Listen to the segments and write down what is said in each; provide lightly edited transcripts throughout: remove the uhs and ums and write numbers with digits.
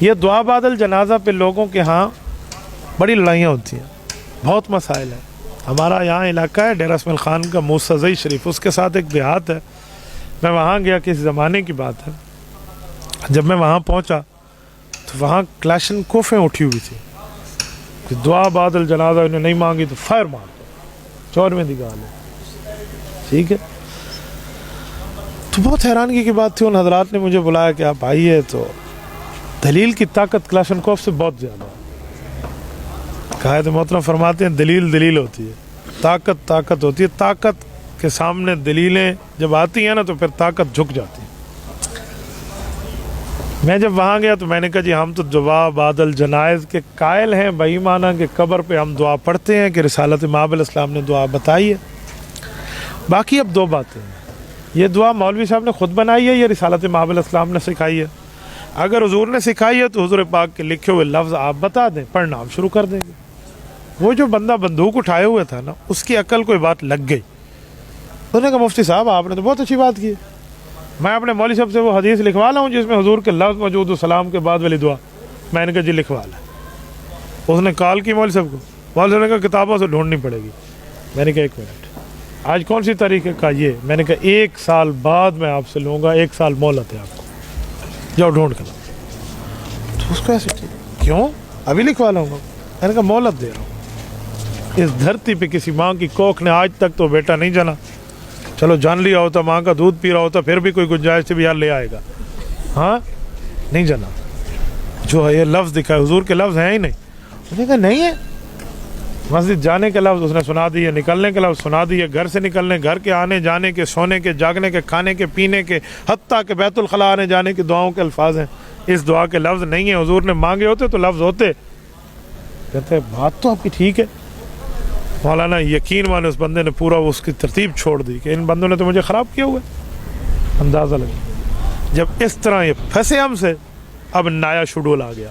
یہ دعا بعد الجنازہ پہ لوگوں کے ہاں بڑی لڑائیاں ہوتی ہیں، بہت مسائل ہیں. ہمارا یہاں علاقہ ہے ڈیرہ اسماعیل خان کا موسیٰ شریف، اس کے ساتھ ایک دیہات ہے. میں وہاں گیا، کسی زمانے کی بات ہے. جب میں وہاں پہنچا تو وہاں کلاشن کوفیں اٹھی ہوئی تھی کہ دعا بعد الجنازہ انہیں نہیں مانگی تو فائر مار دو، 14ویں دی گال ہے. ٹھیک ہے، تو بہت حیرانگی کی بات تھی. ان حضرات نے مجھے بلایا کہ آپ آئیے، تو دلیل کی طاقت کلاشن کوف سے بہت زیادہ ہے. قائد محترم فرماتے ہیں دلیل ہوتی ہے، طاقت ہوتی ہے. طاقت کے سامنے دلیلیں جب آتی ہیں نا تو پھر طاقت جھک جاتی ہے. میں جب وہاں گیا تو میں نے کہا جی ہم تو دعا بعد الجنائز کے قائل ہیں، بھائی مانا کہ قبر پہ ہم دعا پڑھتے ہیں کہ رسالت مآب علیہ السلام نے دعا بتائی ہے. باقی اب دو باتیں ہیں، یہ دعا مولوی صاحب نے خود بنائی ہے یا رسالت مآب علیہ السلام نے سکھائی ہے؟ اگر حضور نے سکھائی ہے تو حضور پاک کے لکھے ہوئے لفظ آپ بتا دیں، پڑھنا ہم شروع کر دیں گے. وہ جو بندہ بندوق اٹھائے ہوئے تھا نا، اس کی عقل کوئی بات لگ گئی. انہوں نے کہا مفتی صاحب آپ نے تو بہت اچھی بات کی ہے، میں اپنے مولوی صاحب سے وہ حدیث لکھوا لاؤں جس میں حضور کے لفظ موجود ہو سلام کے بعد والی دعا. میں نے کہا جی لکھوا لا. اس نے کال کی مولوی صاحب کو، مولوی صاحب نے کہا کتابوں سے ڈھونڈنی پڑے گی. میں نے کہا 1 منٹ، آج کون سی تاریخ ہے؟ کہا یہ. میں نے کہا 1 سال بعد میں آپ سے لوں گا، 1 سال مہلت ہے آپ کو، جاؤ ڈھونڈ کر. تو اس کو ایسے کیوں ابھی لکھوا لاؤں گا؟ میں نے کہا مہلت دے رہا ہوں. اس دھرتی پہ کسی ماں کی کوکھ نے آج تک تو بیٹا نہیں جنا. چلو جان لیا ہوتا، ماں کا دودھ پی رہا ہوتا، پھر بھی کوئی گنجائش سے بھی یار لے آئے گا. ہاں نہیں جنا. جو ہے یہ لفظ دکھا ہے حضور کے لفظ ہیں ہی نہیں. اس نے کہا نہیں ہے. مسجد جانے کے لفظ اس نے سنا دیے، نکلنے کے لفظ سنا دیے، گھر سے نکلنے، گھر کے آنے جانے کے، سونے کے، جاگنے کے، کھانے کے، پینے کے، حتیٰ کہ بیت الخلاء آنے جانے کی دعاؤں کے الفاظ ہیں. اس دعا کے لفظ نہیں ہیں. حضور نے مانگے ہوتے تو لفظ ہوتے. کہتے بات تو آپ کی ٹھیک ہے مولانا. یقین مانے اس بندے نے پورا اس کی ترتیب چھوڑ دی کہ ان بندوں نے تو مجھے خراب کیا ہوا ہے. اندازہ لگے جب اس طرح یہ پھنسے ہم سے. اب نایا شڈول آ گیا،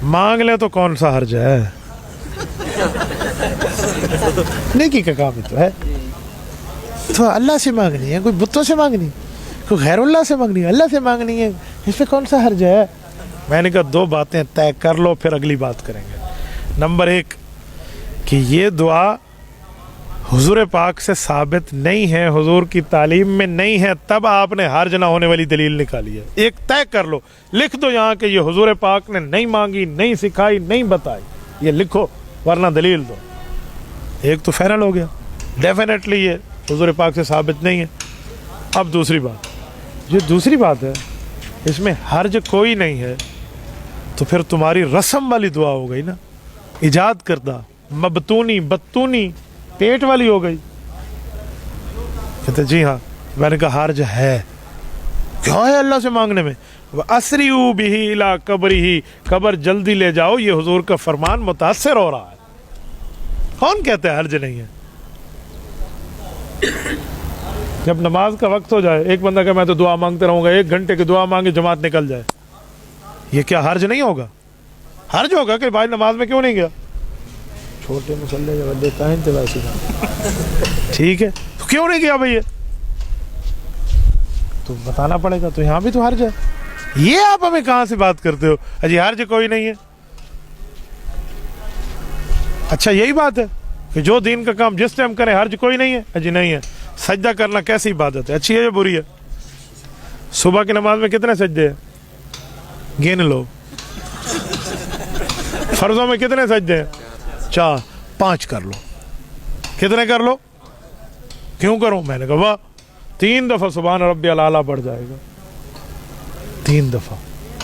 مانگ لے تو کون سا حرج ہے، نیکی کا کام ہی تو ہے. تو اللہ سے مانگنی ہے، کوئی بتوں سے مانگنی، کوئی غیر اللہ سے مانگنی ہے، اللہ سے مانگنی ہے، اس پہ کون سا حرج ہے. میں نے کہا 2 باتیں طے کر لو پھر اگلی بات کریں گے. نمبر 1 کہ یہ دعا حضور پاک سے ثابت نہیں ہے، حضور کی تعلیم میں نہیں ہے، تب آپ نے حرج نہ ہونے والی دلیل نکالی ہے. ایک طے کر لو، لکھ دو یہاں کہ یہ حضور پاک نے نہیں مانگی، نہیں سکھائی، نہیں بتائی. یہ لکھو ورنہ دلیل دو. ایک تو فائنل ہو گیا، ڈیفینیٹلی یہ حضور پاک سے ثابت نہیں ہے. اب دوسری بات، جو دوسری بات ہے اس میں حرج کوئی نہیں ہے تو پھر تمہاری رسم والی دعا ہو گئی نا، ایجاد کردہ، مبتونی، بتونی، پیٹ والی ہو گئی. کہتے جی ہاں. میں نے کہا حرج ہے. کیا ہے اللہ سے مانگنے میں؟ وَأَسْرِعُوا بِهِ إِلَىٰ قَبْرِهِ، قبر جلدی لے جاؤ. یہ حضور کا فرمان متاثر ہو رہا ہے. کون کہتا ہے حرج نہیں ہے؟ جب نماز کا وقت ہو جائے، ایک بندہ کہ میں تو دعا مانگتے رہوں گا، 1 گھنٹے کی دعا مانگے جماعت نکل جائے، یہ کیا حرج نہیں ہوگا؟ حرج ہوگا کہ بھائی نماز میں کیوں نہیں گیا؟ چھوٹے مسلے جب دیتا ہے انتباسی ٹھیک ہے، تو کیوں نہیں گیا بھائی؟ تو بتانا پڑے گا. تو یہاں بھی تو حرج ہے. یہ آپ ہمیں کہاں سے بات کرتے ہو اجی حرج کوئی نہیں ہے؟ اچھا یہی بات ہے کہ جو دین کا کام جس ٹائم کریں حرج کوئی نہیں ہے؟ اجی نہیں ہے. سجدہ کرنا کیسی عبادت ہے؟ اچھی ہے یا بری ہے؟ صبح کی نماز میں کتنے سجدے ہیں؟ گن لو. فرضوں میں کتنے سجدے ہیں؟ 4. 5 کر لو. کتنے کر لو؟ کیوں کروں؟ میں نے کہا واہ، 3 دفعہ سبحان ربی الاعلیٰ بڑھ جائے گا. 3 دفعہ،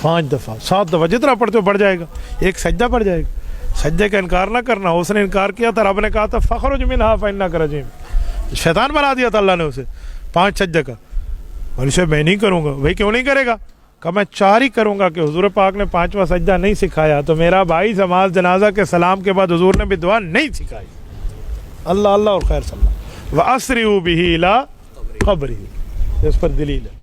5 دفعہ، 7 دفعہ، جتنا پڑھتے ہو بڑھ جائے گا. ایک سجدہ پڑھ جائے گا. سجدے کا انکار نہ کرنا. اس نے انکار کیا تھا، رب نے کہا تھا فخرج منہا فإنک رجیم. شیطان بنا دیا تھا اللہ نے اسے. 5 سجدے کا. اور اسے میں نہیں کروں گا. بھائی کیوں نہیں کرے گا؟ کہ میں 4 ہی کروں گا کہ حضور پاک نے 5واں سجدہ نہیں سکھایا. تو میرا بھائی نماز جنازہ کے سلام کے بعد حضور نے بھی دعا نہیں سکھائی. اللہ اللہ اور خیر صلی اللہ. وَأَسْرِعُوا بِهِ إِلَىٰ قَبْرِهِ، اس پر دلیل ہے.